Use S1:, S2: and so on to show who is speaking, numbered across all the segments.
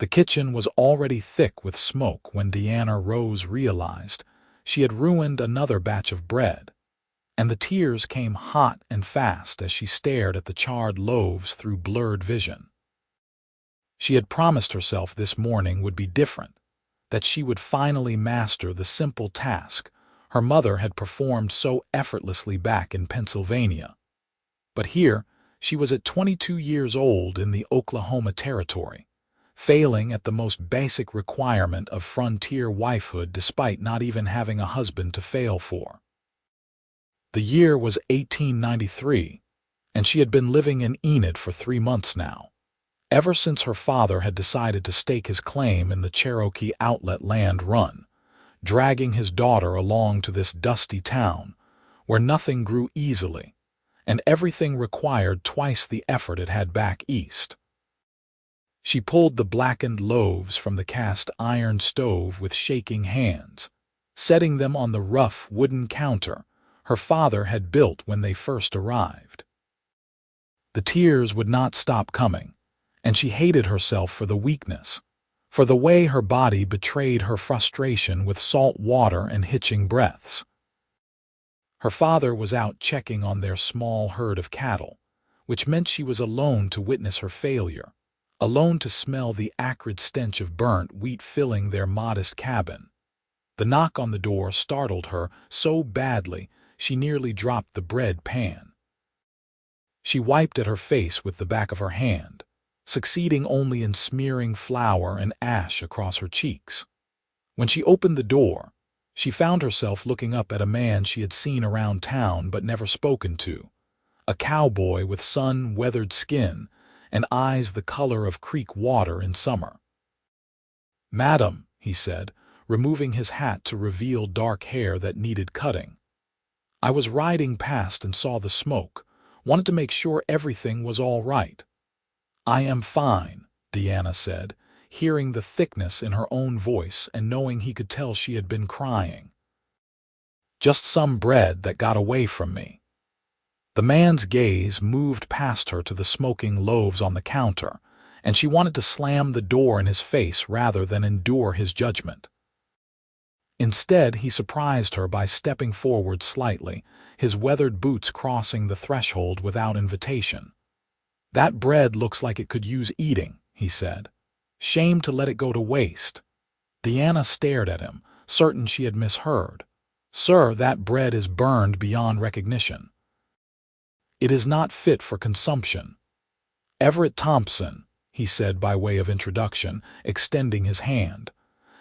S1: The kitchen was already thick with smoke when Deanna Rose realized she had ruined another batch of bread, and the tears came hot and fast as she stared at the charred loaves through blurred vision. She had promised herself this morning would be different, that she would finally master the simple task her mother had performed so effortlessly back in Pennsylvania. But here, she was at 22 years old in the Oklahoma Territory, failing at the most basic requirement of frontier wifehood despite not even having a husband to fail for. The year was 1893, and she had been living in Enid for 3 months now, ever since her father had decided to stake his claim in the Cherokee Outlet land run, dragging his daughter along to this dusty town where nothing grew easily and everything required twice the effort it had back east. She pulled the blackened loaves from the cast iron stove with shaking hands, setting them on the rough wooden counter her father had built when they first arrived. The tears would not stop coming, and she hated herself for the weakness, for the way her body betrayed her frustration with salt water and hitching breaths. Her father was out checking on their small herd of cattle, which meant she was alone to witness her failure, alone to smell the acrid stench of burnt wheat filling their modest cabin. The knock on the door startled her so badly she nearly dropped the bread pan. She wiped at her face with the back of her hand, succeeding only in smearing flour and ash across her cheeks. When she opened the door, she found herself looking up at a man she had seen around town but never spoken to, a cowboy with sun-weathered skin and eyes the color of creek water in summer. "Madam," he said, removing his hat to reveal dark hair that needed cutting. "I was riding past and saw the smoke, wanted to make sure everything was all right." "I am fine," Deanna said, hearing the thickness in her own voice and knowing he could tell she had been crying. "Just some bread that got away from me." The man's gaze moved past her to the smoking loaves on the counter, and she wanted to slam the door in his face rather than endure his judgment. Instead, he surprised her by stepping forward slightly, his weathered boots crossing the threshold without invitation. "That bread looks like it could use eating," he said. "Shame to let it go to waste." Deanna stared at him, certain she had misheard. "Sir, that bread is burned beyond recognition. It is not fit for consumption." "Everett Thompson," he said by way of introduction, extending his hand.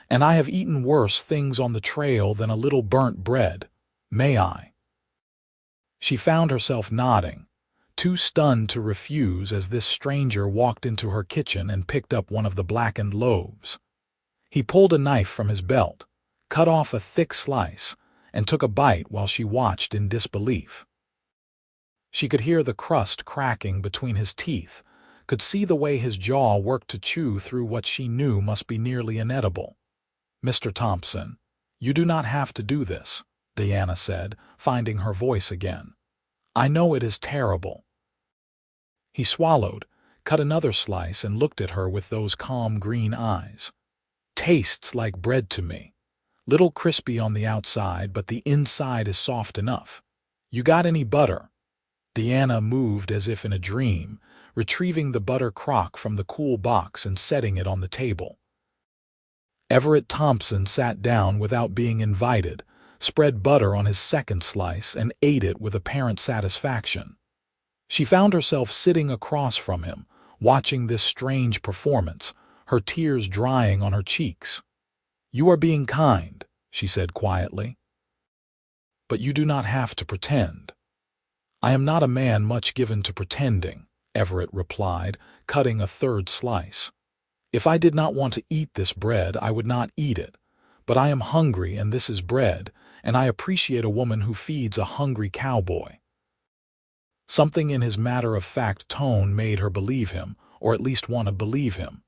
S1: "And I have eaten worse things on the trail than a little burnt bread. May I?" She found herself nodding, too stunned to refuse as this stranger walked into her kitchen and picked up one of the blackened loaves. He pulled a knife from his belt, cut off a thick slice, and took a bite while she watched in disbelief. She could hear the crust cracking between his teeth, could see the way his jaw worked to chew through what she knew must be nearly inedible. "Mr. Thompson, you do not have to do this," Deanna said, finding her voice again. "I know it is terrible." He swallowed, cut another slice, and looked at her with those calm green eyes. "Tastes like bread to me. Little crispy on the outside, but the inside is soft enough. You got any butter?" Deanna moved as if in a dream, retrieving the butter crock from the cool box and setting it on the table. Everett Thompson sat down without being invited, spread butter on his second slice, and ate it with apparent satisfaction. She found herself sitting across from him, watching this strange performance, her tears drying on her cheeks. "You are being kind," she said quietly. "But you do not have to pretend." "I am not a man much given to pretending," Everett replied, cutting a third slice. "If I did not want to eat this bread, I would not eat it. But I am hungry, and this is bread, and I appreciate a woman who feeds a hungry cowboy." Something in his matter-of-fact tone made her believe him, or at least want to believe him.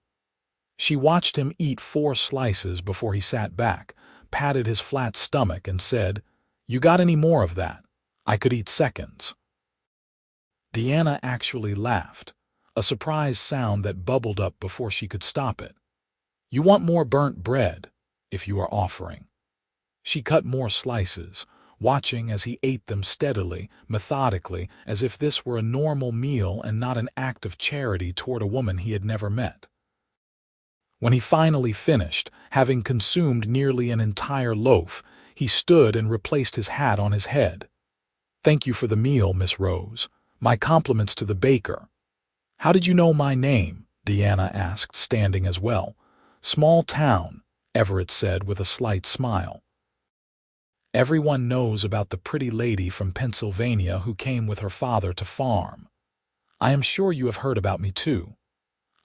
S1: She watched him eat 4 slices before he sat back, patted his flat stomach, and said, "You got any more of that? I could eat seconds." Deanna actually laughed, a surprised sound that bubbled up before she could stop it. You want more burnt bread, if you are offering. She cut more slices, watching as he ate them steadily, methodically, as if this were a normal meal and not an act of charity toward a woman he had never met. When he finally finished, having consumed nearly an entire loaf, he stood and replaced his hat on his head. "Thank you for the meal, Miss Rose. My compliments to the baker." "How did you know my name?" Deanna asked, standing as well. "Small town," Everett said with a slight smile. "Everyone knows about the pretty lady from Pennsylvania who came with her father to farm. I am sure you have heard about me too.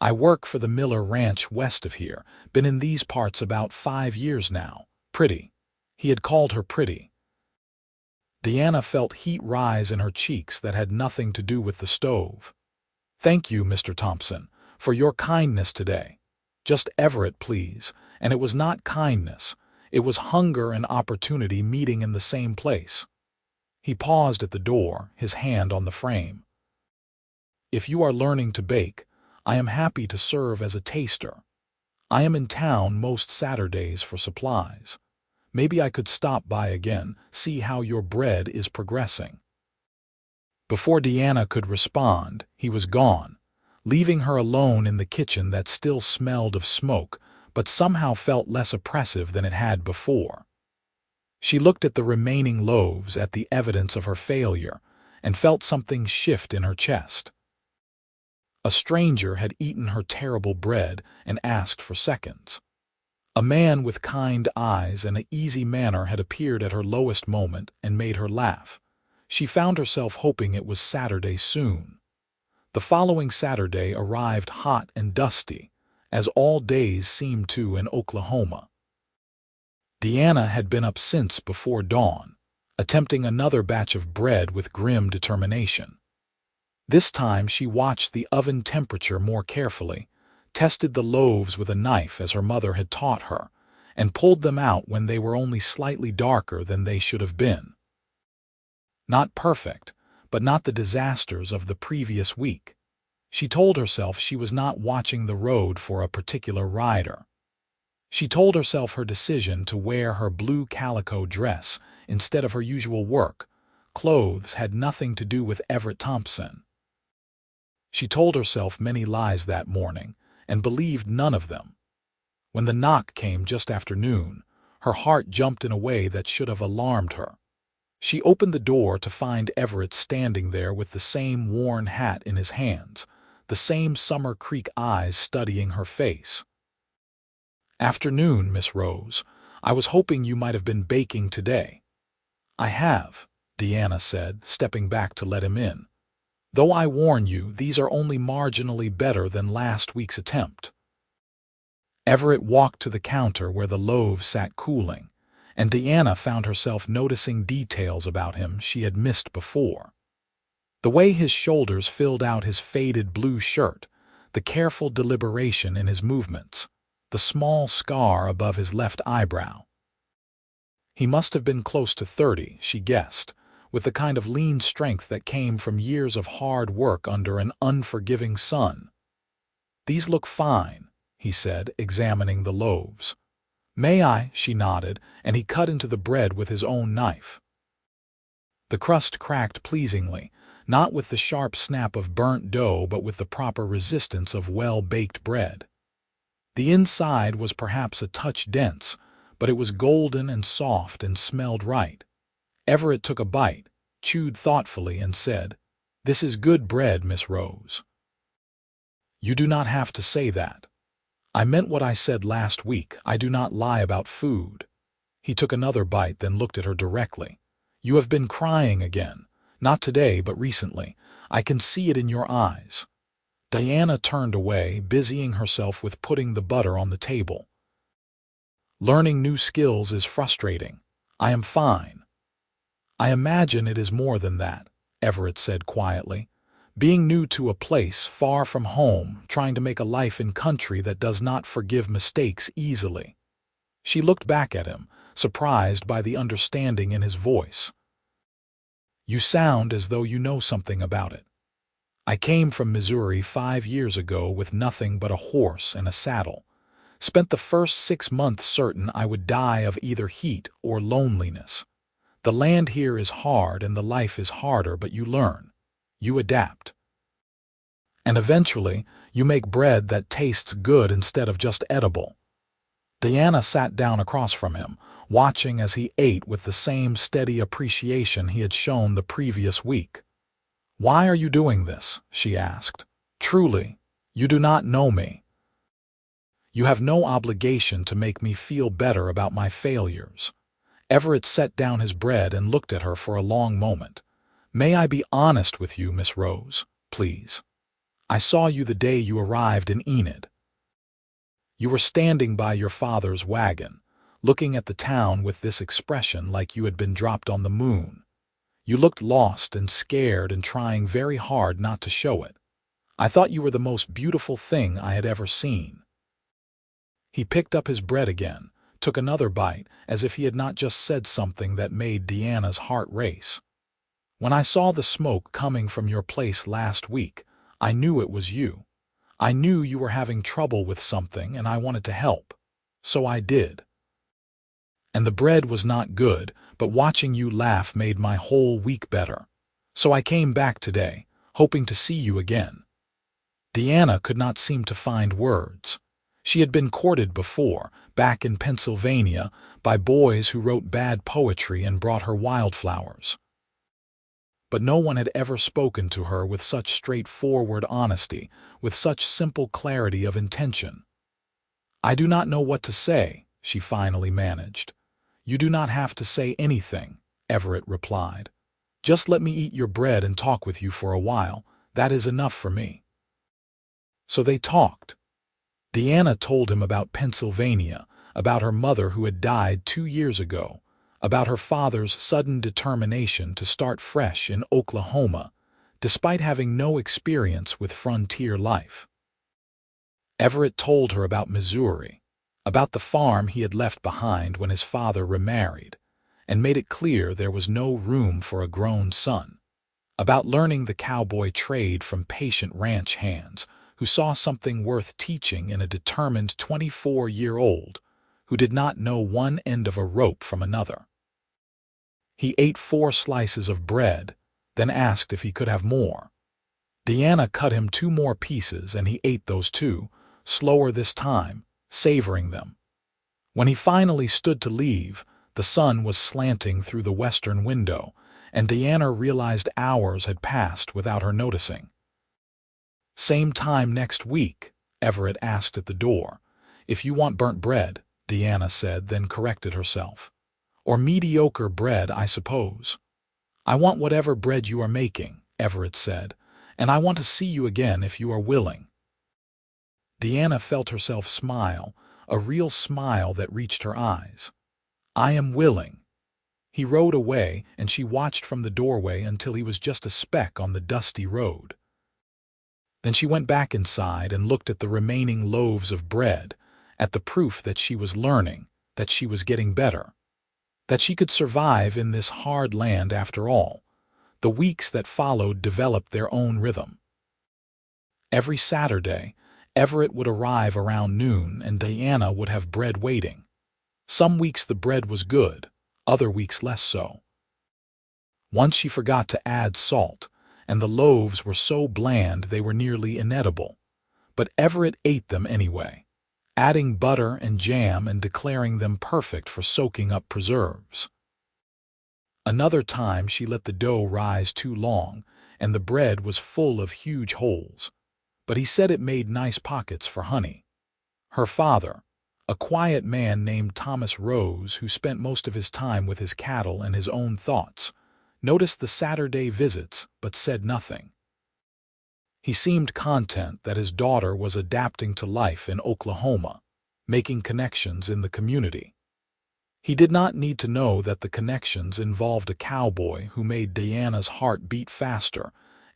S1: I work for the Miller Ranch west of here, been in these parts about 5 years now. Pretty." He had called her pretty. Deanna felt heat rise in her cheeks that had nothing to do with the stove. "Thank you, Mr. Thompson, for your kindness today. Just Everett, please." And it was not kindness. It was hunger and opportunity meeting in the same place. He paused at the door, his hand on the frame. "If you are learning to bake, I am happy to serve as a taster. I am in town most Saturdays for supplies. Maybe I could stop by again, see how your bread is progressing." Before Deanna could respond, he was gone, leaving her alone in the kitchen that still smelled of smoke, but somehow felt less oppressive than it had before. She looked at the remaining loaves, at the evidence of her failure, and felt something shift in her chest. A stranger had eaten her terrible bread and asked for seconds. A man with kind eyes and an easy manner had appeared at her lowest moment and made her laugh. She found herself hoping it was Saturday soon. The following Saturday arrived hot and dusty, as all days seemed to in Oklahoma. Deanna had been up since before dawn, attempting another batch of bread with grim determination. This time she watched the oven temperature more carefully, tested the loaves with a knife as her mother had taught her, and pulled them out when they were only slightly darker than they should have been. Not perfect, but not the disasters of the previous week. She told herself she was not watching the road for a particular rider. She told herself her decision to wear her blue calico dress instead of her usual work clothes had nothing to do with Everett Thompson. She told herself many lies that morning, and believed none of them. When the knock came just after noon, her heart jumped in a way that should have alarmed her. She opened the door to find Everett standing there with the same worn hat in his hands, the same Summer Creek eyes studying her face. "Afternoon, Miss Rose. I was hoping you might have been baking today." "I have," Deanna said, stepping back to let him in. "Though I warn you, these are only marginally better than last week's attempt." Everett walked to the counter where the loaves sat cooling, and Deanna found herself noticing details about him she had missed before. The way his shoulders filled out his faded blue shirt, the careful deliberation in his movements, the small scar above his left eyebrow. He must have been close to 30, she guessed, with the kind of lean strength that came from years of hard work under an unforgiving sun. "These look fine," he said, examining the loaves. "May I?" She nodded, and he cut into the bread with his own knife. The crust cracked pleasingly, not with the sharp snap of burnt dough but with the proper resistance of well-baked bread. The inside was perhaps a touch dense, but it was golden and soft and smelled right. Everett took a bite, chewed thoughtfully, and said, "This is good bread, Miss Rose." "You do not have to say that. I meant what I said last week. I do not lie about food." He took another bite, then looked at her directly. "You have been crying again. Not today, but recently. I can see it in your eyes." Diana turned away, busying herself with putting the butter on the table. "Learning new skills is frustrating. I am fine." "I imagine it is more than that," Everett said quietly. "Being new to a place far from home, trying to make a life in country that does not forgive mistakes easily." She looked back at him, surprised by the understanding in his voice. "You sound as though you know something about it. I came from Missouri 5 years ago with nothing but a horse and a saddle. Spent the first 6 months certain I would die of either heat or loneliness. The land here is hard and the life is harder, but you learn. You adapt. And eventually, you make bread that tastes good instead of just edible. Diana sat down across from him, watching as he ate with the same steady appreciation he had shown the previous week. "Why are you doing this?" she asked. "Truly, you do not know me. You have no obligation to make me feel better about my failures." Everett set down his bread and looked at her for a long moment. "May I be honest with you, Miss Rose, please? I saw you the day you arrived in Enid. You were standing by your father's wagon, looking at the town with this expression like you had been dropped on the moon. You looked lost and scared and trying very hard not to show it. I thought you were the most beautiful thing I had ever seen." He picked up his bread again, took another bite, as if he had not just said something that made Deanna's heart race. "When I saw the smoke coming from your place last week, I knew it was you. I knew you were having trouble with something and I wanted to help. So I did. And the bread was not good, but watching you laugh made my whole week better. So I came back today, hoping to see you again." Deanna could not seem to find words. She had been courted before, back in Pennsylvania, by boys who wrote bad poetry and brought her wildflowers. But no one had ever spoken to her with such straightforward honesty, with such simple clarity of intention. "I do not know what to say," she finally managed. "You do not have to say anything," Everett replied. "Just let me eat your bread and talk with you for a while. That is enough for me." So they talked. Deanna told him about Pennsylvania, about her mother who had died 2 years ago, about her father's sudden determination to start fresh in Oklahoma, despite having no experience with frontier life. Everett told her about Missouri, about the farm he had left behind when his father remarried, and made it clear there was no room for a grown son, about learning the cowboy trade from patient ranch hands who saw something worth teaching in a determined 24-year-old who did not know one end of a rope from another. He ate 4 slices of bread, then asked if he could have more. Deanna cut him 2 more pieces and he ate those 2, slower this time, savoring them. When he finally stood to leave, the sun was slanting through the western window, and Deanna realized hours had passed without her noticing. "Same time next week?" Everett asked at the door. "If you want burnt bread," Deanna said, then corrected herself. "Or mediocre bread, I suppose." "I want whatever bread you are making," Everett said, "and I want to see you again if you are willing." Deanna felt herself smile, a real smile that reached her eyes. "I am willing." He rode away, and she watched from the doorway until he was just a speck on the dusty road. Then she went back inside and looked at the remaining loaves of bread, at the proof that she was learning, that she was getting better, that she could survive in this hard land after all. The weeks that followed developed their own rhythm. Every Saturday, Everett would arrive around noon and Diana would have bread waiting. Some weeks the bread was good, other weeks less so. Once she forgot to add salt, and the loaves were so bland they were nearly inedible. But Everett ate them anyway, adding butter and jam and declaring them perfect for soaking up preserves. Another time she let the dough rise too long, and the bread was full of huge holes. But he said it made nice pockets for honey. Her father, a quiet man named Thomas Rose who spent most of his time with his cattle and his own thoughts, noticed the Saturday visits but said nothing. He seemed content that his daughter was adapting to life in Oklahoma, making connections in the community. He did not need to know that the connections involved a cowboy who made Diana's heart beat faster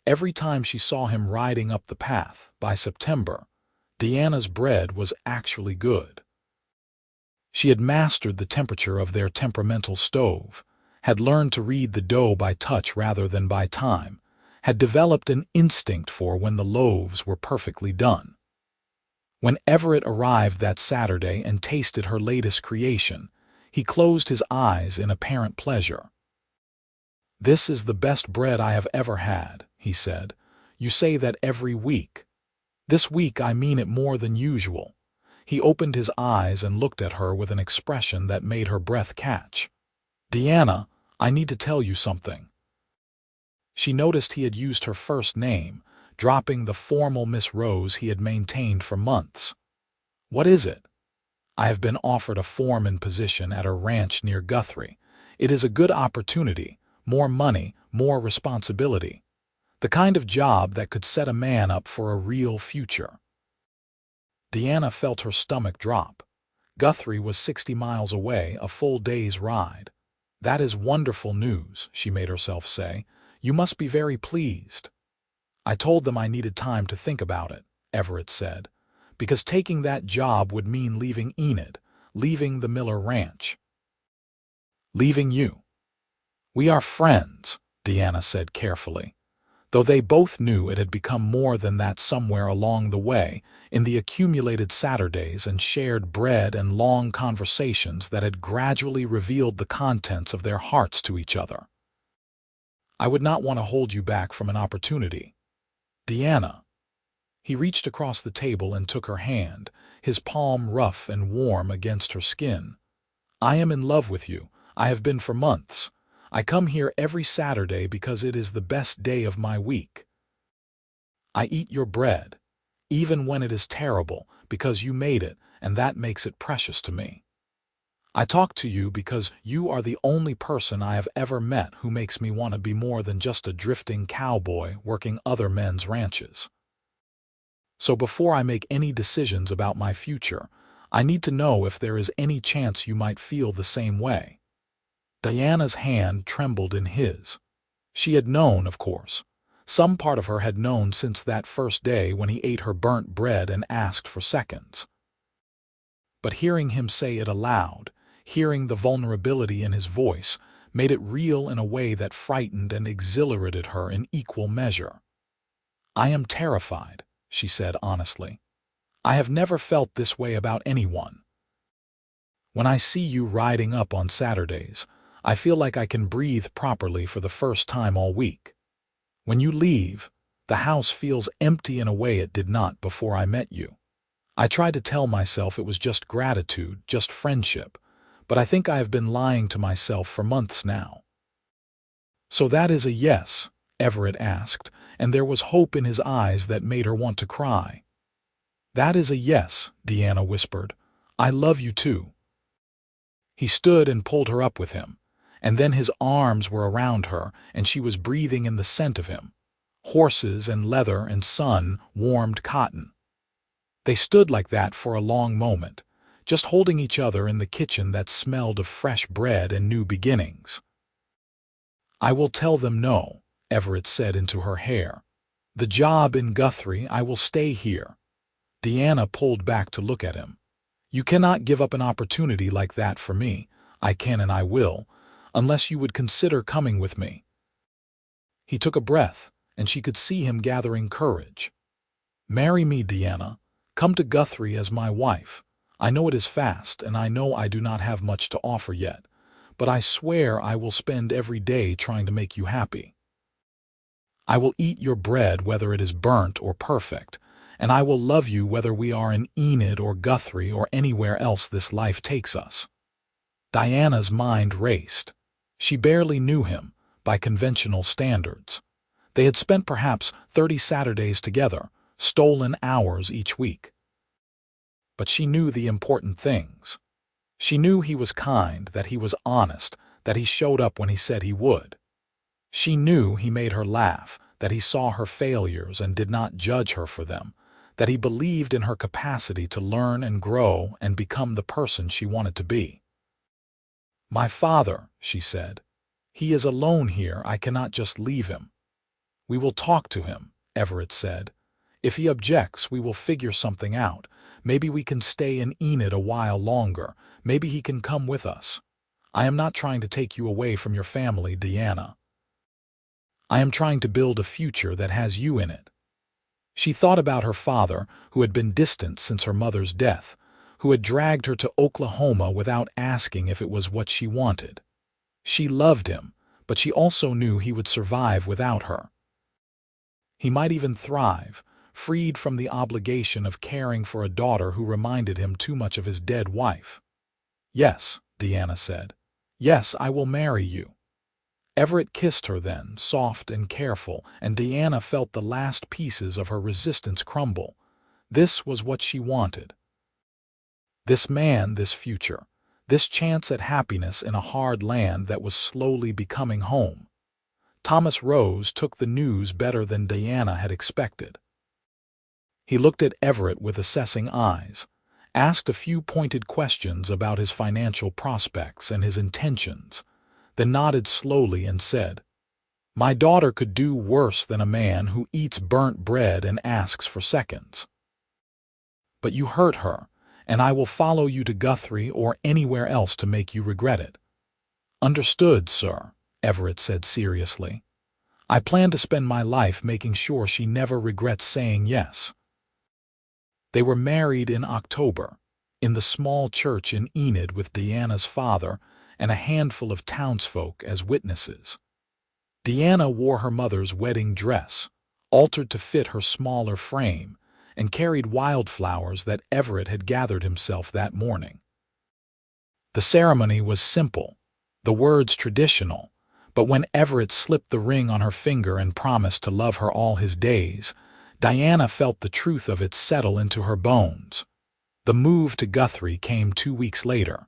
S1: every time she saw him riding up the path. By September, Diana's bread was actually good. She had mastered the temperature of their temperamental stove, had learned to read the dough by touch rather than by time, had developed an instinct for when the loaves were perfectly done. When Everett arrived that Saturday and tasted her latest creation, he closed his eyes in apparent pleasure. "This is the best bread I have ever had," he said. "You say that every week. This week I mean it more than usual." He opened his eyes and looked at her with an expression that made her breath catch. "Deanna, I need to tell you something." She noticed he had used her first name, dropping the formal Miss Rose he had maintained for months. "What is it?" "I have been offered a foreman position at a ranch near Guthrie. It is a good opportunity, more money, more responsibility. The kind of job that could set a man up for a real future." Deanna felt her stomach drop. Guthrie was 60 miles away, a full day's ride. "That is wonderful news," she made herself say. "You must be very pleased." "I told them I needed time to think about it," Everett said, "because taking that job would mean leaving Enid, leaving the Miller Ranch." "Leaving you?" "We are friends," Deanna said carefully, though they both knew it had become more than that somewhere along the way, in the accumulated Saturdays and shared bread and long conversations that had gradually revealed the contents of their hearts to each other. "I would not want to hold you back from an opportunity. Deanna." He reached across the table and took her hand, his palm rough and warm against her skin. "I am in love with you. I have been for months. I come here every Saturday because it is the best day of my week. I eat your bread, even when it is terrible, because you made it, and that makes it precious to me. I talk to you because you are the only person I have ever met who makes me want to be more than just a drifting cowboy working other men's ranches. So before I make any decisions about my future, I need to know if there is any chance you might feel the same way." Diana's hand trembled in his. She had known, of course. Some part of her had known since that first day when he ate her burnt bread and asked for seconds. But hearing him say it aloud, hearing the vulnerability in his voice, made it real in a way that frightened and exhilarated her in equal measure. "I am terrified," she said honestly. "I have never felt this way about anyone. When I see you riding up on Saturdays, I feel like I can breathe properly for the first time all week. When you leave, the house feels empty in a way it did not before I met you. I tried to tell myself it was just gratitude, just friendship, but I think I have been lying to myself for months now." "So that is a yes?" Everett asked, and there was hope in his eyes that made her want to cry. "That is a yes," Deanna whispered. "I love you too." He stood and pulled her up with him, and then his arms were around her and she was breathing in the scent of him. Horses and leather and sun-warmed cotton. They stood like that for a long moment, just holding each other in the kitchen that smelled of fresh bread and new beginnings. "I will tell them no," Everett said into her hair. "The job in Guthrie, I will stay here." Deanna pulled back to look at him. "You cannot give up an opportunity like that for me. I can and I will, unless you would consider coming with me." He took a breath, and she could see him gathering courage. "Marry me, Deanna. Come to Guthrie as my wife. I know it is fast, and I know I do not have much to offer yet, but I swear I will spend every day trying to make you happy. I will eat your bread whether it is burnt or perfect, and I will love you whether we are in Enid or Guthrie or anywhere else this life takes us." Diana's mind raced. She barely knew him, by conventional standards. They had spent perhaps 30 Saturdays together, stolen hours each week. But she knew the important things. She knew he was kind, that he was honest, that he showed up when he said he would. She knew he made her laugh, that he saw her failures and did not judge her for them, that he believed in her capacity to learn and grow and become the person she wanted to be. "My father," she said. "He is alone here. I cannot just leave him." "We will talk to him," Everett said. "If he objects, we will figure something out. Maybe we can stay in Enid a while longer. Maybe he can come with us. I am not trying to take you away from your family, Deanna. I am trying to build a future that has you in it." She thought about her father, who had been distant since her mother's death, who had dragged her to Oklahoma without asking if it was what she wanted. She loved him, but she also knew he would survive without her. He might even thrive, freed from the obligation of caring for a daughter who reminded him too much of his dead wife. "Yes," Deanna said. "Yes, I will marry you." Everett kissed her then, soft and careful, and Deanna felt the last pieces of her resistance crumble. This was what she wanted. This man, this future, this chance at happiness in a hard land that was slowly becoming home. Thomas Rose took the news better than Deanna had expected. He looked at Everett with assessing eyes, asked a few pointed questions about his financial prospects and his intentions, then nodded slowly and said, "My daughter could do worse than a man who eats burnt bread and asks for seconds. But you hurt her, and I will follow you to Guthrie or anywhere else to make you regret it." "Understood, sir," Everett said seriously. "I plan to spend my life making sure she never regrets saying yes." They were married in October, in the small church in Enid with Deanna's father and a handful of townsfolk as witnesses. Deanna wore her mother's wedding dress, altered to fit her smaller frame, and carried wildflowers that Everett had gathered himself that morning. The ceremony was simple, the words traditional, but when Everett slipped the ring on her finger and promised to love her all his days, Diana felt the truth of it settle into her bones. The move to Guthrie came 2 weeks later.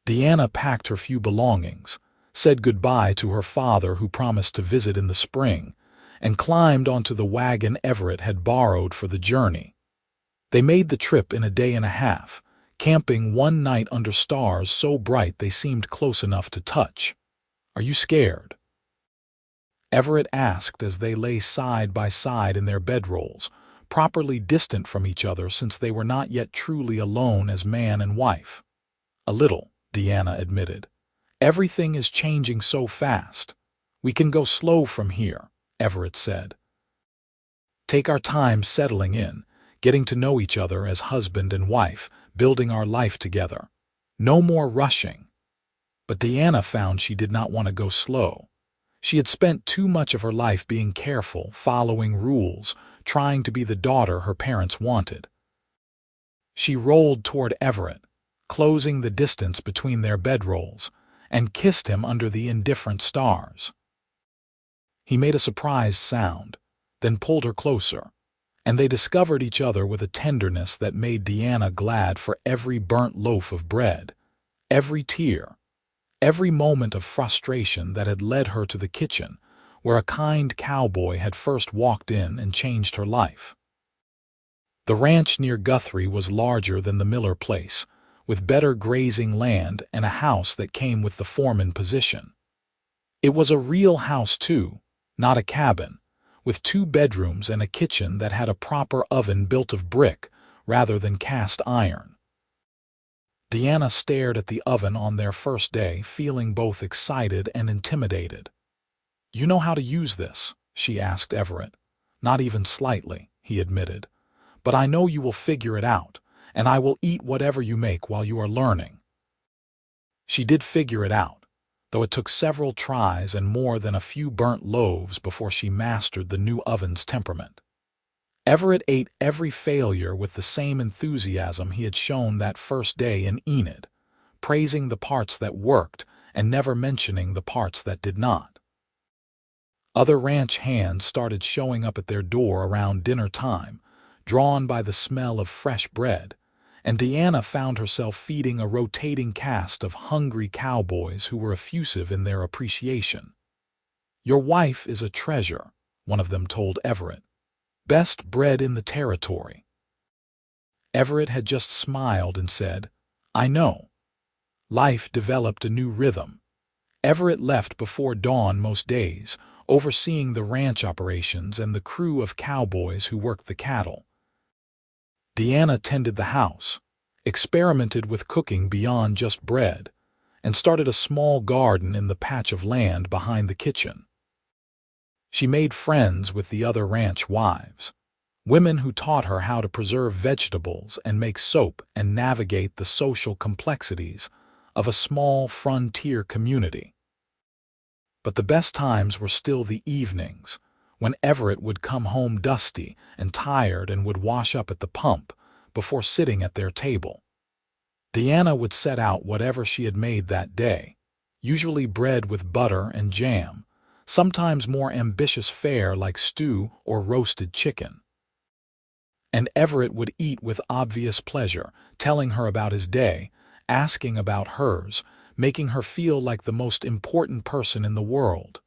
S1: Deanna packed her few belongings, said goodbye to her father who promised to visit in the spring, and climbed onto the wagon Everett had borrowed for the journey. They made the trip in a day and a half, camping one night under stars so bright they seemed close enough to touch. "Are you scared?" Everett asked as they lay side by side in their bedrolls, properly distant from each other since they were not yet truly alone as man and wife. "A little," Deanna admitted. "Everything is changing so fast. We can go slow from here," Everett said. "Take our time settling in, getting to know each other as husband and wife, building our life together. No more rushing." But Deanna found she did not want to go slow. She had spent too much of her life being careful, following rules, trying to be the daughter her parents wanted. She rolled toward Everett, closing the distance between their bedrolls, and kissed him under the indifferent stars. He made a surprised sound, then pulled her closer, and they discovered each other with a tenderness that made Deanna glad for every burnt loaf of bread, every tear, every moment of frustration that had led her to the kitchen, where a kind cowboy had first walked in and changed her life. The ranch near Guthrie was larger than the Miller place, with better grazing land and a house that came with the foreman position. It was a real house too, not a cabin, with 2 bedrooms and a kitchen that had a proper oven built of brick rather than cast iron. Deanna stared at the oven on their first day, feeling both excited and intimidated. "You know how to use this?" she asked Everett. "Not even slightly," he admitted. "But I know you will figure it out, and I will eat whatever you make while you are learning." She did figure it out, though it took several tries and more than a few burnt loaves before she mastered the new oven's temperament. Everett ate every failure with the same enthusiasm he had shown that first day in Enid, praising the parts that worked and never mentioning the parts that did not. Other ranch hands started showing up at their door around dinner time, drawn by the smell of fresh bread, and Deanna found herself feeding a rotating cast of hungry cowboys who were effusive in their appreciation. "Your wife is a treasure," one of them told Everett. "Best bread in the territory." Everett had just smiled and said, "I know." Life developed a new rhythm. Everett left before dawn most days, overseeing the ranch operations and the crew of cowboys who worked the cattle. Deanna tended the house, experimented with cooking beyond just bread, and started a small garden in the patch of land behind the kitchen. She made friends with the other ranch wives, women who taught her how to preserve vegetables and make soap and navigate the social complexities of a small frontier community. But the best times were still the evenings, when Everett would come home dusty and tired and would wash up at the pump before sitting at their table. Deanna would set out whatever she had made that day, usually bread with butter and jam, sometimes more ambitious fare like stew or roasted chicken. And Everett would eat with obvious pleasure, telling her about his day, asking about hers, making her feel like the most important person in the world.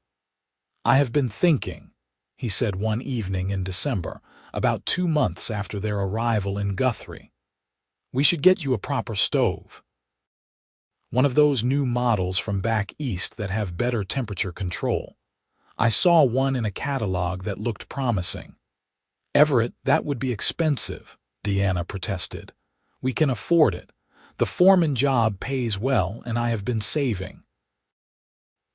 S1: "I have been thinking," he said one evening in December, about 2 months after their arrival in Guthrie. "We should get you a proper stove. One of those new models from back east that have better temperature control. I saw one in a catalog that looked promising." "Everett, that would be expensive," Deanna protested. "We can afford it. The foreman job pays well, and I have been saving.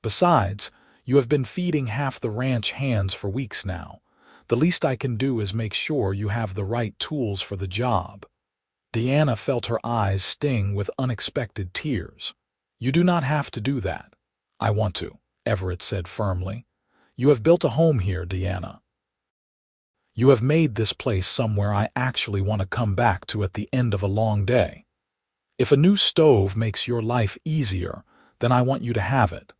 S1: Besides, you have been feeding half the ranch hands for weeks now. The least I can do is make sure you have the right tools for the job." Deanna felt her eyes sting with unexpected tears. "You do not have to do that." "I want to," Everett said firmly. "You have built a home here, Deanna. You have made this place somewhere I actually want to come back to at the end of a long day. If a new stove makes your life easier, then I want you to have it."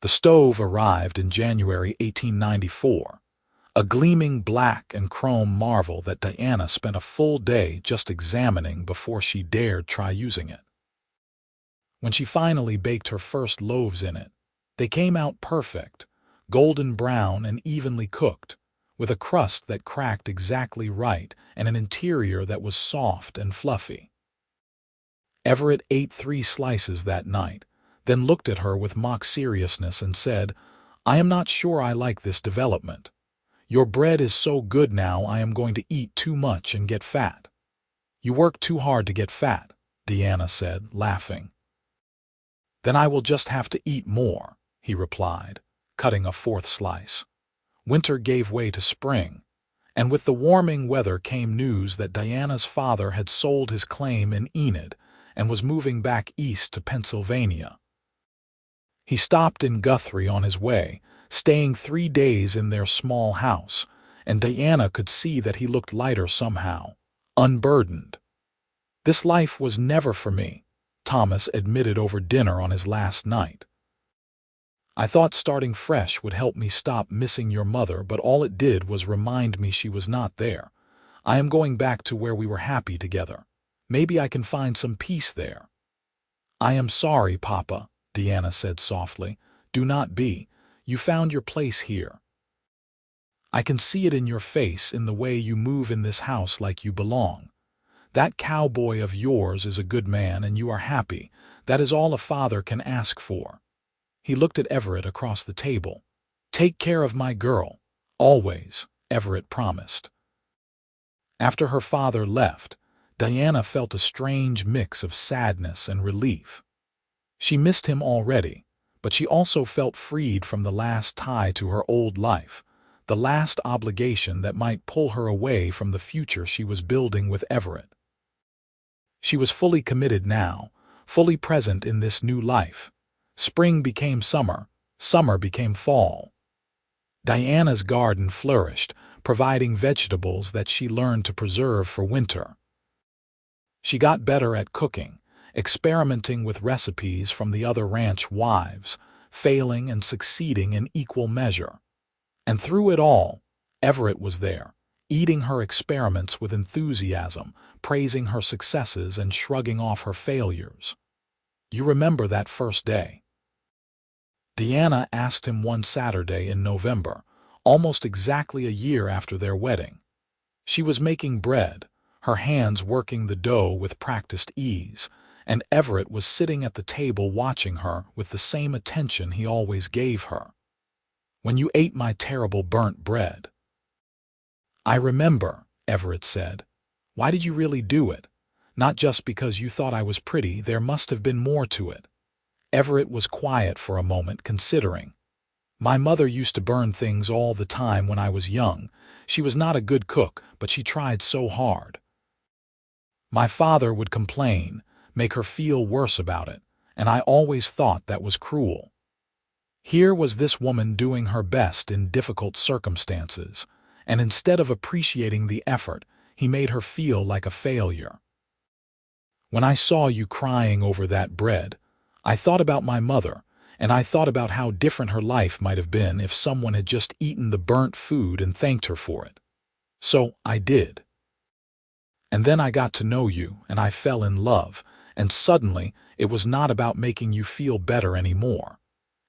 S1: The stove arrived in January 1894, a gleaming black and chrome marvel that Diana spent a full day just examining before she dared try using it. When she finally baked her first loaves in it, they came out perfect, golden brown and evenly cooked, with a crust that cracked exactly right and an interior that was soft and fluffy. Everett ate 3 slices that night, then looked at her with mock seriousness and said, "I am not sure I like this development. Your bread is so good now I am going to eat too much and get fat." "You work too hard to get fat," Deanna said, laughing. "Then I will just have to eat more," he replied, cutting a 4th slice. Winter gave way to spring, and with the warming weather came news that Diana's father had sold his claim in Enid and was moving back east to Pennsylvania. He stopped in Guthrie on his way, staying 3 days in their small house, and Diana could see that he looked lighter somehow, unburdened. "This life was never for me," Thomas admitted over dinner on his last night. "I thought starting fresh would help me stop missing your mother, but all it did was remind me she was not there. I am going back to where we were happy together. Maybe I can find some peace there." "I am sorry, Papa," Deanna said softly. "Do not be. You found your place here. I can see it in your face, in the way you move in this house like you belong. That cowboy of yours is a good man and you are happy. That is all a father can ask for." He looked at Everett across the table. "Take care of my girl. Always," Everett promised. After her father left, Diana felt a strange mix of sadness and relief. She missed him already, but she also felt freed from the last tie to her old life, the last obligation that might pull her away from the future she was building with Everett. She was fully committed now, fully present in this new life. Spring became summer, summer became fall. Diana's garden flourished, providing vegetables that she learned to preserve for winter. She got better at cooking, experimenting with recipes from the other ranch wives, failing and succeeding in equal measure. And through it all, Everett was there, eating her experiments with enthusiasm, praising her successes and shrugging off her failures. "You remember that first day?" Deanna asked him one Saturday in November, almost exactly a year after their wedding. She was making bread, her hands working the dough with practiced ease, and Everett was sitting at the table watching her with the same attention he always gave her. "When you ate my terrible burnt bread." "I remember," Everett said. "Why did you really do it? Not just because you thought I was pretty, there must have been more to it." Everett was quiet for a moment, considering. My mother used to burn things all the time when I was young. She was not a good cook, but she tried so hard. My father would complain, make her feel worse about it, and I always thought that was cruel. Here was this woman doing her best in difficult circumstances, and instead of appreciating the effort, he made her feel like a failure. When I saw you crying over that bread, I thought about my mother, and I thought about how different her life might have been if someone had just eaten the burnt food and thanked her for it. So I did. And then I got to know you, and I fell in love, and suddenly it was not about making you feel better anymore.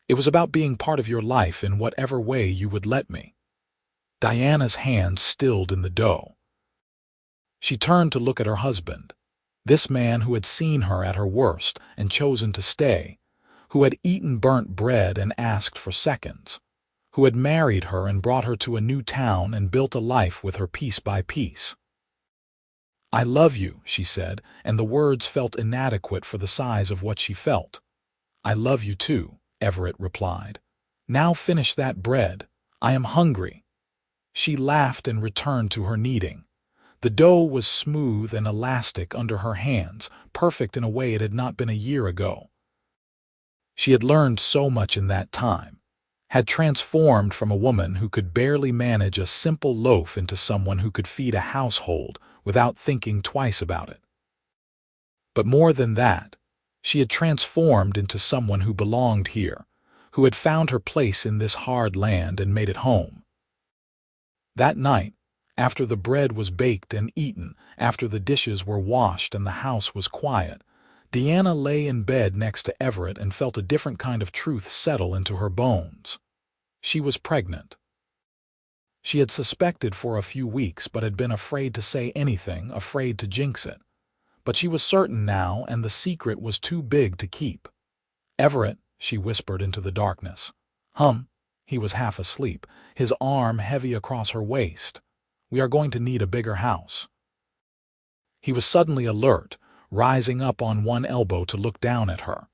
S1: It was about being part of your life in whatever way you would let me. Diana's hands stilled in the dough. She turned to look at her husband, this man who had seen her at her worst and chosen to stay, who had eaten burnt bread and asked for seconds, who had married her and brought her to a new town and built a life with her piece by piece. "I love you," she said, and the words felt inadequate for the size of what she felt. "I love you too," Everett replied. "Now finish that bread. I am hungry." She laughed and returned to her kneading. The dough was smooth and elastic under her hands, perfect in a way it had not been a year ago. She had learned so much in that time, had transformed from a woman who could barely manage a simple loaf into someone who could feed a household without thinking twice about it. But more than that, she had transformed into someone who belonged here, who had found her place in this hard land and made it home. That night, after the bread was baked and eaten, after the dishes were washed and the house was quiet, Diana lay in bed next to Everett and felt a different kind of truth settle into her bones. She was pregnant. She had suspected for a few weeks but had been afraid to say anything, afraid to jinx it. But she was certain now, and the secret was too big to keep. "Everett," she whispered into the darkness. He was half asleep, his arm heavy across her waist. "We are going to need a bigger house." He was suddenly alert, rising up on one elbow to look down at her.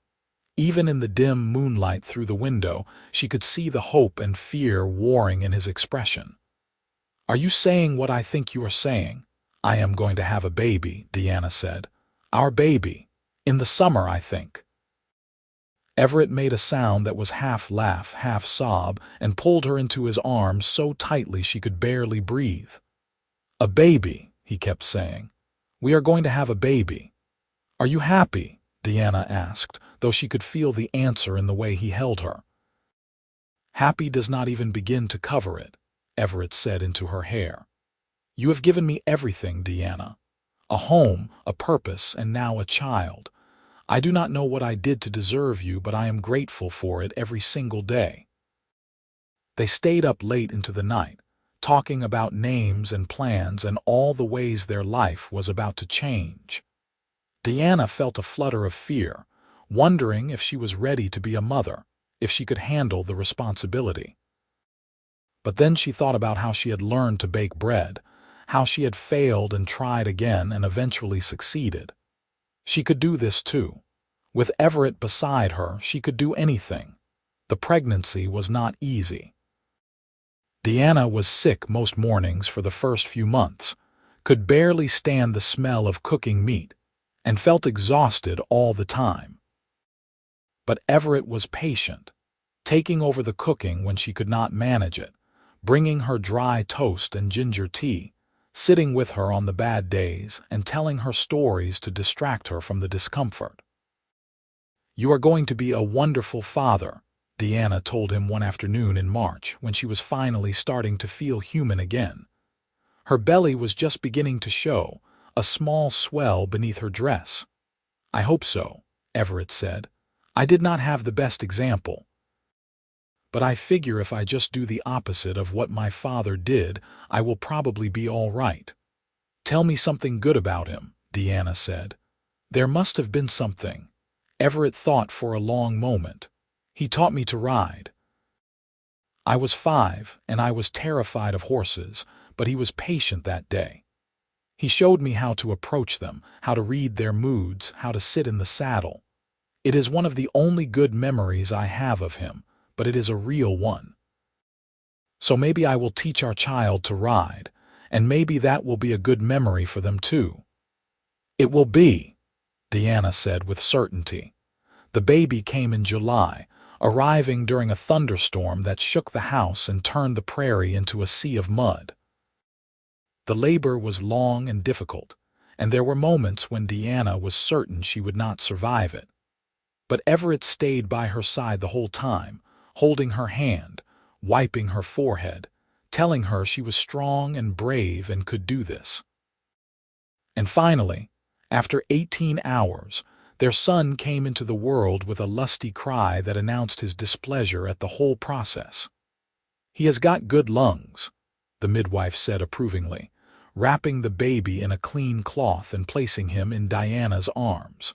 S1: Even in the dim moonlight through the window, she could see the hope and fear warring in his expression. "Are you saying what I think you are saying? I am going to have a baby," Diana said. "Our baby. In the summer, I think." Everett made a sound that was half laugh, half sob, and pulled her into his arms so tightly she could barely breathe. "A baby," he kept saying. "We are going to have a baby." "Are you happy?" Diana asked, though she could feel the answer in the way he held her. "Happy does not even begin to cover it," Everett said into her hair. "You have given me everything, Diana. A home, a purpose, and now a child. I do not know what I did to deserve you, but I am grateful for it every single day." They stayed up late into the night, talking about names and plans and all the ways their life was about to change. Diana felt a flutter of fear, wondering if she was ready to be a mother, if she could handle the responsibility. But then she thought about how she had learned to bake bread, how she had failed and tried again and eventually succeeded. She could do this too. With Everett beside her, she could do anything. The pregnancy was not easy. Diana was sick most mornings for the first few months, could barely stand the smell of cooking meat, and felt exhausted all the time. But Everett was patient, taking over the cooking when she could not manage it, bringing her dry toast and ginger tea, sitting with her on the bad days and telling her stories to distract her from the discomfort. "You are going to be a wonderful father," Diana told him one afternoon in March when she was finally starting to feel human again. Her belly was just beginning to show, a small swell beneath her dress. "I hope so," Everett said. "I did not have the best example. But I figure if I just do the opposite of what my father did, I will probably be all right." "Tell me something good about him," Diana said. "There must have been something." Everett thought for a long moment. "He taught me to ride. I was 5, and I was terrified of horses, but he was patient that day. He showed me how to approach them, how to read their moods, how to sit in the saddle. It is one of the only good memories I have of him, but it is a real one. So maybe I will teach our child to ride, and maybe that will be a good memory for them too." "It will be," Deanna said with certainty. The baby came in July, arriving during a thunderstorm that shook the house and turned the prairie into a sea of mud. The labor was long and difficult, and there were moments when Deanna was certain she would not survive it. But Everett stayed by her side the whole time, holding her hand, wiping her forehead, telling her she was strong and brave and could do this. And finally, after 18 hours, their son came into the world with a lusty cry that announced his displeasure at the whole process. "He has got good lungs," the midwife said approvingly, wrapping the baby in a clean cloth and placing him in Diana's arms.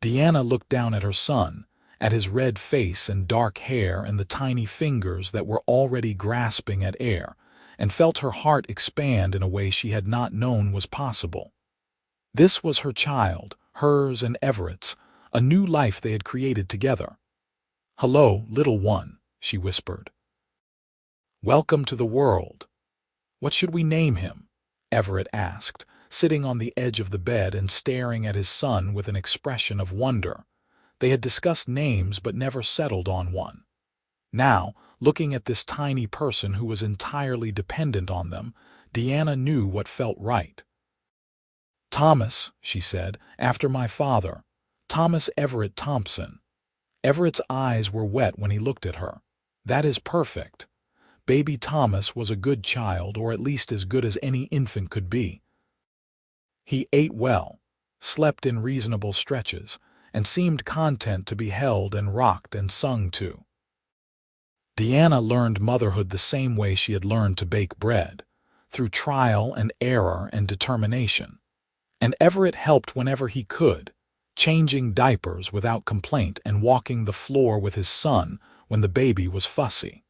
S1: Deanna looked down at her son, at his red face and dark hair and the tiny fingers that were already grasping at air, and felt her heart expand in a way she had not known was possible. This was her child, hers and Everett's, a new life they had created together. "Hello, little one," she whispered. "Welcome to the world. What should we name him?" Everett asked, sitting on the edge of the bed and staring at his son with an expression of wonder. They had discussed names but never settled on one. Now, looking at this tiny person who was entirely dependent on them, Deanna knew what felt right. "Thomas," she said, "after my father, Thomas Everett Thompson." Everett's eyes were wet when he looked at her. "That is perfect. Baby Thomas was a good child, or at least as good as any infant could be. He ate well, slept in reasonable stretches, and seemed content to be held and rocked and sung to." Deanna learned motherhood the same way she had learned to bake bread, through trial and error and determination. And Everett helped whenever he could, changing diapers without complaint and walking the floor with his son when the baby was fussy.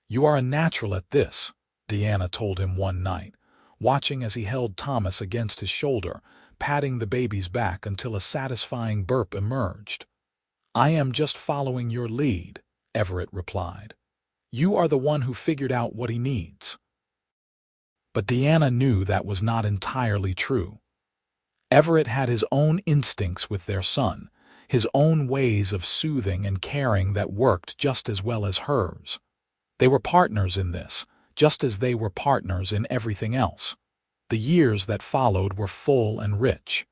S1: "You are a natural at this," Deanna told him one night, watching as he held Thomas against his shoulder, patting the baby's back until a satisfying burp emerged. "I am just following your lead," Everett replied. "You are the one who figured out what he needs." But Deanna knew that was not entirely true. Everett had his own instincts with their son, his own ways of soothing and caring that worked just as well as hers. They were partners in this, just as they were partners in everything else. The years that followed were full and rich.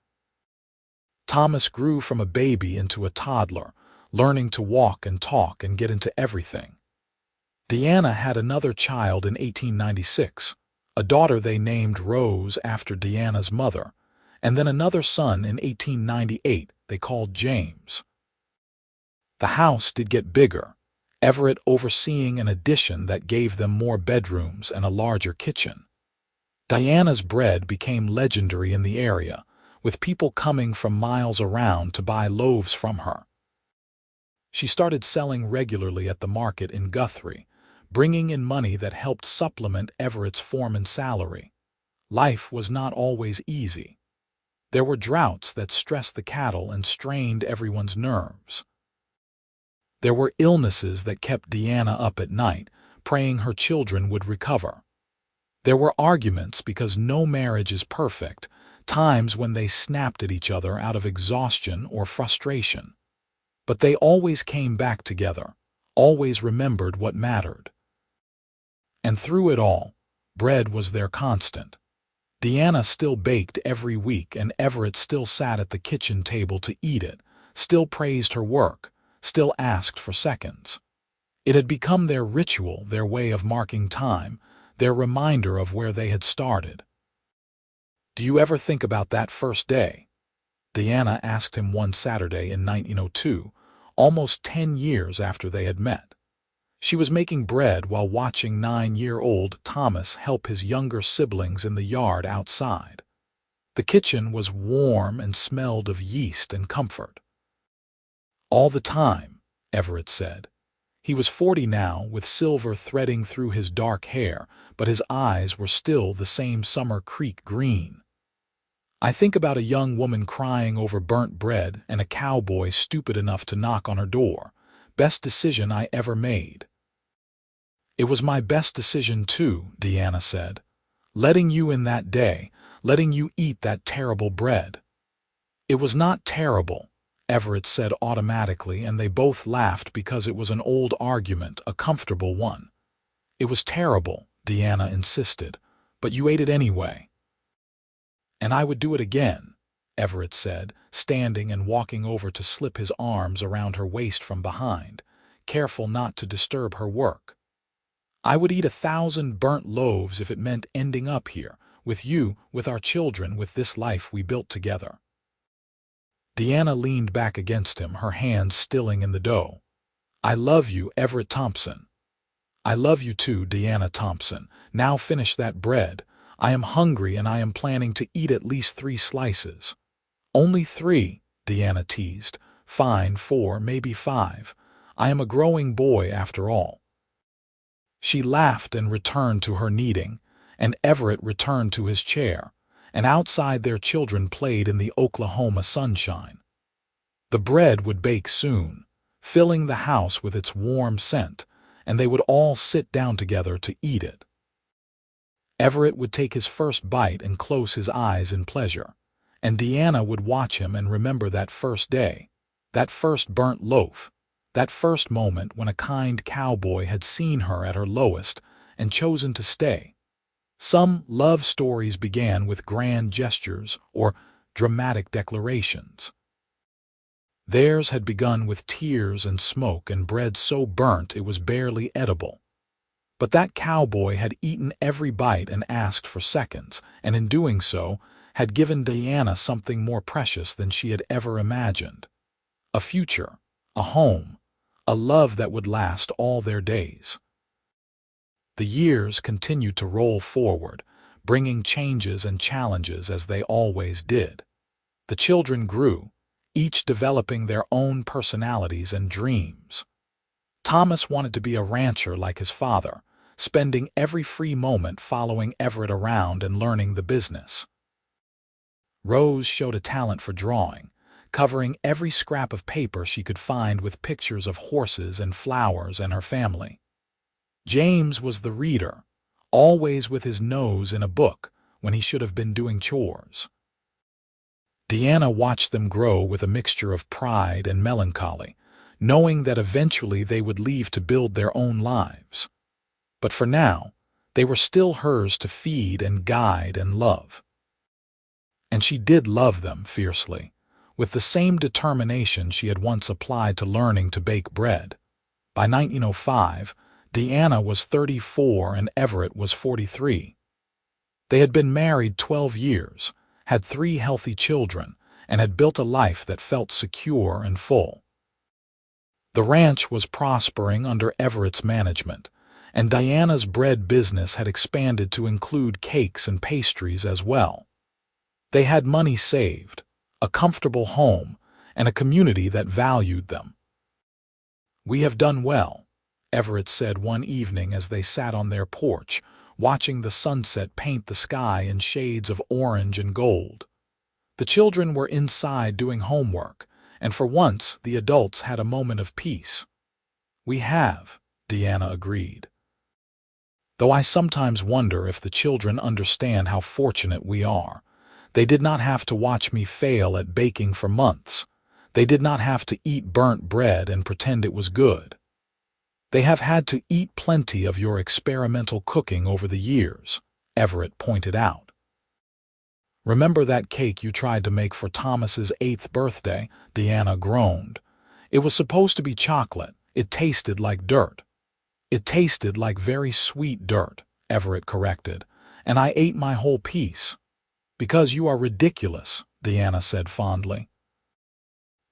S1: Thomas grew from a baby into a toddler, learning to walk and talk and get into everything. Deanna had another child in 1896, a daughter they named Rose after Deanna's mother, and then another son in 1898 they called James. The house did get bigger, Everett overseeing an addition that gave them more bedrooms and a larger kitchen. Diana's bread became legendary in the area, with people coming from miles around to buy loaves from her. She started selling regularly at the market in Guthrie, bringing in money that helped supplement Everett's foreman salary. Life was not always easy. There were droughts that stressed the cattle and strained everyone's nerves. There were illnesses that kept Deanna up at night, praying her children would recover. There were arguments because no marriage is perfect, times when they snapped at each other out of exhaustion or frustration. But they always came back together, always remembered what mattered. And through it all, bread was their constant. Deanna still baked every week and Everett still sat at the kitchen table to eat it, still praised her work, still asked for seconds. It had become their ritual, their way of marking time, their reminder of where they had started. "Do you ever think about that first day?" Deanna asked him one Saturday in 1902, almost 10 years after they had met. She was making bread while watching 9-year-old Thomas help his younger siblings in the yard outside. The kitchen was warm and smelled of yeast and comfort. "All the time," Everett said. He was 40 now, with silver threading through his dark hair, but his eyes were still the same summer creek green. "I think about a young woman crying over burnt bread and a cowboy stupid enough to knock on her door. Best decision I ever made." It was my best decision too, Deanna said. Letting you in that day, letting you eat that terrible bread. It was not terrible, Everett said automatically, and they both laughed because it was an old argument, a comfortable one. It was terrible, Deanna insisted, but you ate it anyway. And I would do it again, Everett said, standing and walking over to slip his arms around her waist from behind, careful not to disturb her work. I would eat 1,000 burnt loaves if it meant ending up here, with you, with our children, with this life we built together. Deanna leaned back against him, her hands stilling in the dough. I love you, Everett Thompson. I love you too, Deanna Thompson. Now finish that bread. I am hungry and I am planning to eat at least 3 slices. Only 3, Deanna teased. Fine, 4, maybe 5. I am a growing boy after all. She laughed and returned to her kneading, and Everett returned to his chair, and outside their children played in the Oklahoma sunshine. The bread would bake soon, filling the house with its warm scent, and they would all sit down together to eat it. Everett would take his first bite and close his eyes in pleasure, and Deanna would watch him and remember that first day, that first burnt loaf, that first moment when a kind cowboy had seen her at her lowest and chosen to stay. Some love stories began with grand gestures or dramatic declarations. Theirs had begun with tears and smoke and bread so burnt it was barely edible. But that cowboy had eaten every bite and asked for seconds, and in doing so, had given Deanna something more precious than she had ever imagined. A future, a home, a love that would last all their days. The years continued to roll forward, bringing changes and challenges as they always did. The children grew, each developing their own personalities and dreams. Thomas wanted to be a rancher like his father, spending every free moment following Everett around and learning the business. Rose showed a talent for drawing, covering every scrap of paper she could find with pictures of horses and flowers and her family. James was the reader, always with his nose in a book when he should have been doing chores. Deanna watched them grow with a mixture of pride and melancholy, knowing that eventually they would leave to build their own lives. But for now, they were still hers to feed and guide and love. And she did love them fiercely, with the same determination she had once applied to learning to bake bread. By 1905, Deanna was 34 and Everett was 43. They had been married 12 years, had 3 healthy children, and had built a life that felt secure and full. The ranch was prospering under Everett's management, and Deanna's bread business had expanded to include cakes and pastries as well. They had money saved, a comfortable home, and a community that valued them. We have done well, Everett said one evening as they sat on their porch, watching the sunset paint the sky in shades of orange and gold. The children were inside doing homework, and for once the adults had a moment of peace. We have, Deanna agreed. Though I sometimes wonder if the children understand how fortunate we are. They did not have to watch me fail at baking for months. They did not have to eat burnt bread and pretend it was good. They have had to eat plenty of your experimental cooking over the years, Everett pointed out. Remember that cake you tried to make for Thomas's 8th birthday? Deanna groaned. It was supposed to be chocolate. It tasted like dirt. It tasted like very sweet dirt, Everett corrected, and I ate my whole piece. Because you are ridiculous, Deanna said fondly.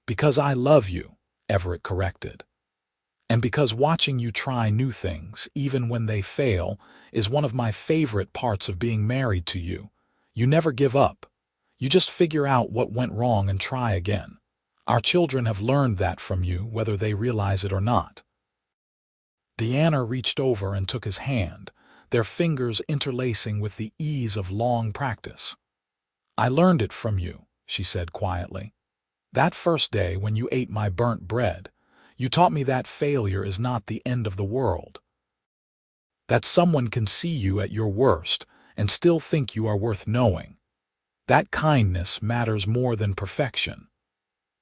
S1: Because I love you, Everett corrected. And because watching you try new things, even when they fail, is one of my favorite parts of being married to you. You never give up. You just figure out what went wrong and try again. Our children have learned that from you, whether they realize it or not. Deanna reached over and took his hand, their fingers interlacing with the ease of long practice. I learned it from you, she said quietly. That first day when you ate my burnt bread, you taught me that failure is not the end of the world. That someone can see you at your worst and still think you are worth knowing. That kindness matters more than perfection.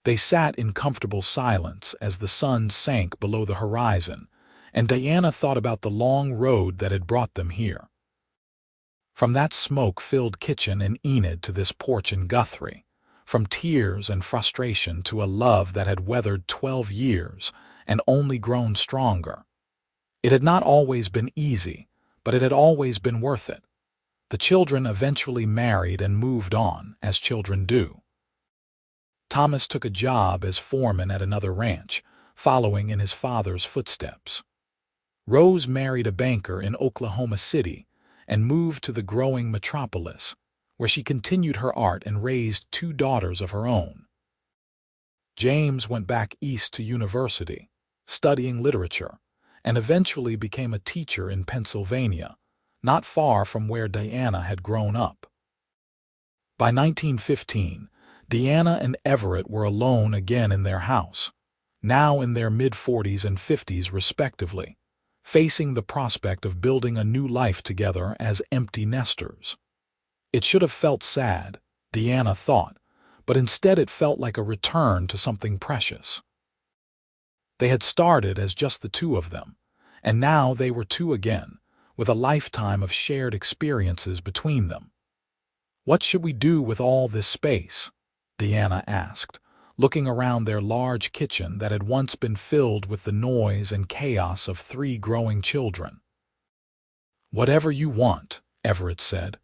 S1: They sat in comfortable silence as the sun sank below the horizon, and Diana thought about the long road that had brought them here. From that smoke-filled kitchen in Enid to this porch in Guthrie, from tears and frustration to a love that had weathered 12 years and only grown stronger. It had not always been easy, but it had always been worth it. The children eventually married and moved on, as children do. Thomas took a job as foreman at another ranch, following in his father's footsteps. Rose married a banker in Oklahoma City and moved to the growing metropolis, where she continued her art and raised 2 daughters of her own. James went back east to university, studying literature, and eventually became a teacher in Pennsylvania, not far from where Diana had grown up. By 1915, Diana and Everett were alone again in their house, now in their mid-40s and 50s respectively, facing the prospect of building a new life together as empty nesters. It should have felt sad, Diana thought, but instead it felt like a return to something precious. They had started as just the 2 of them, and now they were 2 again, with a lifetime of shared experiences between them. "What should we do with all this space?" Diana asked, looking around their large kitchen that had once been filled with the noise and chaos of 3 growing children. "Whatever you want," Everett said.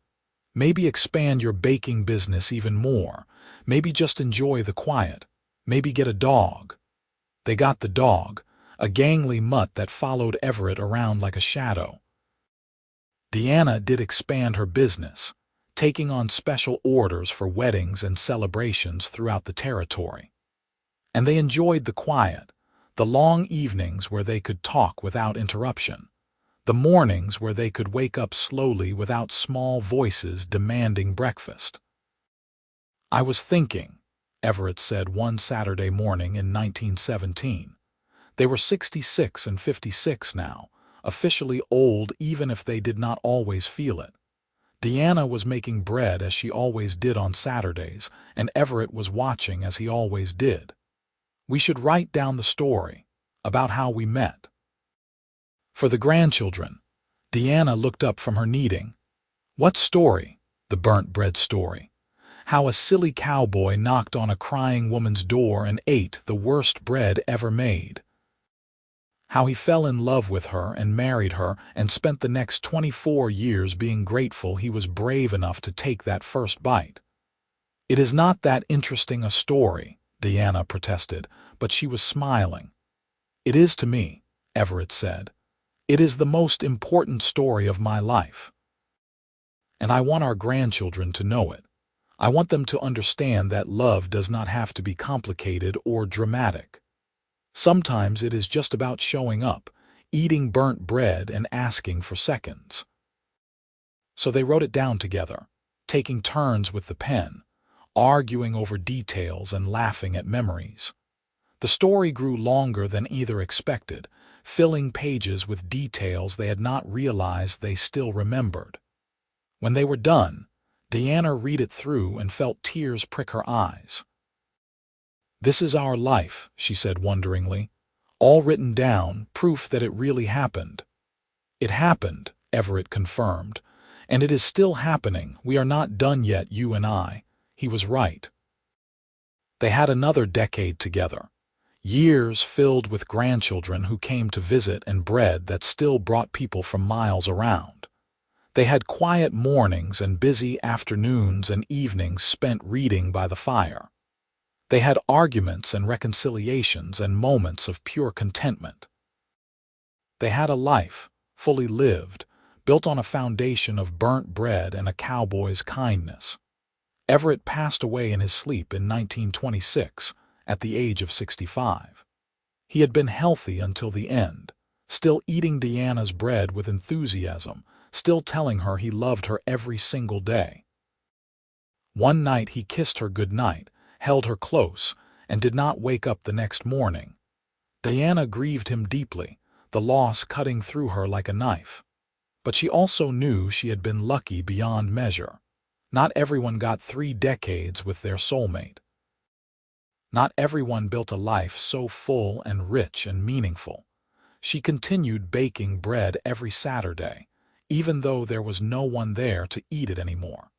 S1: "Maybe expand your baking business even more. Maybe just enjoy the quiet. Maybe get a dog." They got the dog, a gangly mutt that followed Everett around like a shadow. Diana did expand her business, taking on special orders for weddings and celebrations throughout the territory. And they enjoyed the quiet, the long evenings where they could talk without interruption, the mornings where they could wake up slowly without small voices demanding breakfast. "I was thinking," Everett said one Saturday morning in 1917. They were 66 and 56 now, officially old even if they did not always feel it. Diana was making bread as she always did on Saturdays, and Everett was watching as he always did. "We should write down the story, about how we met." For the grandchildren, Diana looked up from her kneading. "What story?" "The burnt bread story. How a silly cowboy knocked on a crying woman's door and ate the worst bread ever made. How he fell in love with her and married her and spent the next 24 years being grateful he was brave enough to take that first bite." "It is not that interesting a story," Diana protested, but she was smiling. "It is to me," Everett said. "It is the most important story of my life. And I want our grandchildren to know it. I want them to understand that love does not have to be complicated or dramatic. Sometimes it is just about showing up, eating burnt bread and asking for seconds." So they wrote it down together, taking turns with the pen, arguing over details and laughing at memories. The story grew longer than either expected, filling pages with details they had not realized they still remembered. When they were done, Diana read it through and felt tears prick her eyes. "This is our life," she said wonderingly. "All written down, proof that it really happened." "It happened," Everett confirmed. "And it is still happening. We are not done yet, you and I." He was right. They had another decade together. Years filled with grandchildren who came to visit and bread that still brought people from miles around. They had quiet mornings and busy afternoons and evenings spent reading by the fire. They had arguments and reconciliations and moments of pure contentment. They had a life, fully lived, built on a foundation of burnt bread and a cowboy's kindness. Everett passed away in his sleep in 1926, at the age of 65. He had been healthy until the end, still eating Diana's bread with enthusiasm, still telling her he loved her every single day. One night he kissed her goodnight, held her close, and did not wake up the next morning. Diana grieved him deeply, the loss cutting through her like a knife. But she also knew she had been lucky beyond measure. Not everyone got 3 decades with their soulmate. Not everyone built a life so full and rich and meaningful. She continued baking bread every Saturday, even though there was no one there to eat it anymore.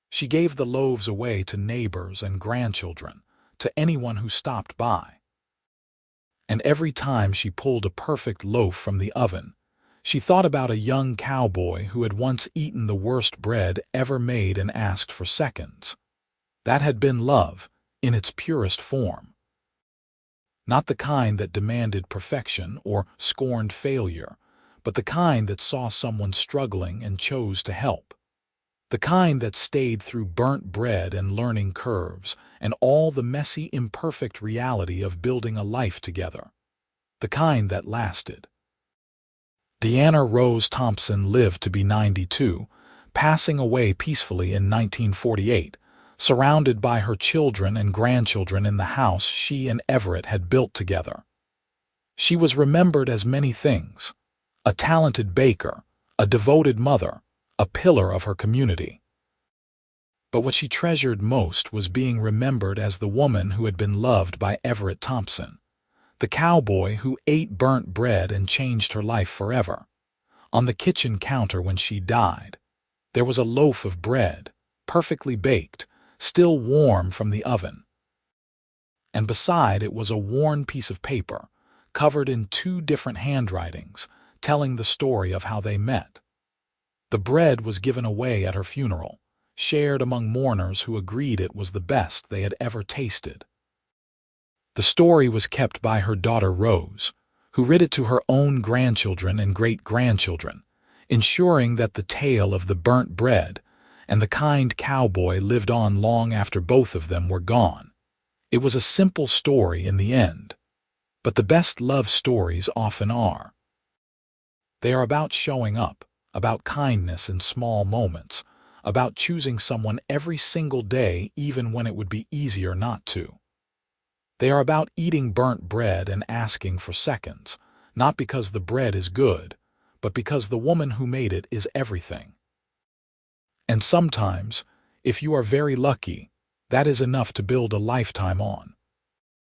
S1: She gave the loaves away to neighbors and grandchildren, to anyone who stopped by. And every time she pulled a perfect loaf from the oven, she thought about a young cowboy who had once eaten the worst bread ever made and asked for seconds. That had been love, in its purest form. Not the kind that demanded perfection or scorned failure, but the kind that saw someone struggling and chose to help. The kind that stayed through burnt bread and learning curves and all the messy, imperfect reality of building a life together. The kind that lasted. Deanna Rose Thompson lived to be 92, passing away peacefully in 1948, surrounded by her children and grandchildren in the house she and Everett had built together. She was remembered as many things: a talented baker, a devoted mother, a pillar of her community. But what she treasured most was being remembered as the woman who had been loved by Everett Thompson, the cowboy who ate burnt bread and changed her life forever. On the kitchen counter when she died, there was a loaf of bread, perfectly baked, still warm from the oven. And beside it was a worn piece of paper, covered in 2 different handwritings, telling the story of how they met. The bread was given away at her funeral, shared among mourners who agreed it was the best they had ever tasted. The story was kept by her daughter Rose, who read it to her own grandchildren and great-grandchildren, ensuring that the tale of the burnt bread and the kind cowboy lived on long after both of them were gone. It was a simple story in the end, but the best love stories often are. They are about showing up, about kindness in small moments, about choosing someone every single day even when it would be easier not to. They are about eating burnt bread and asking for seconds, not because the bread is good, but because the woman who made it is everything. And sometimes, if you are very lucky, that is enough to build a lifetime on.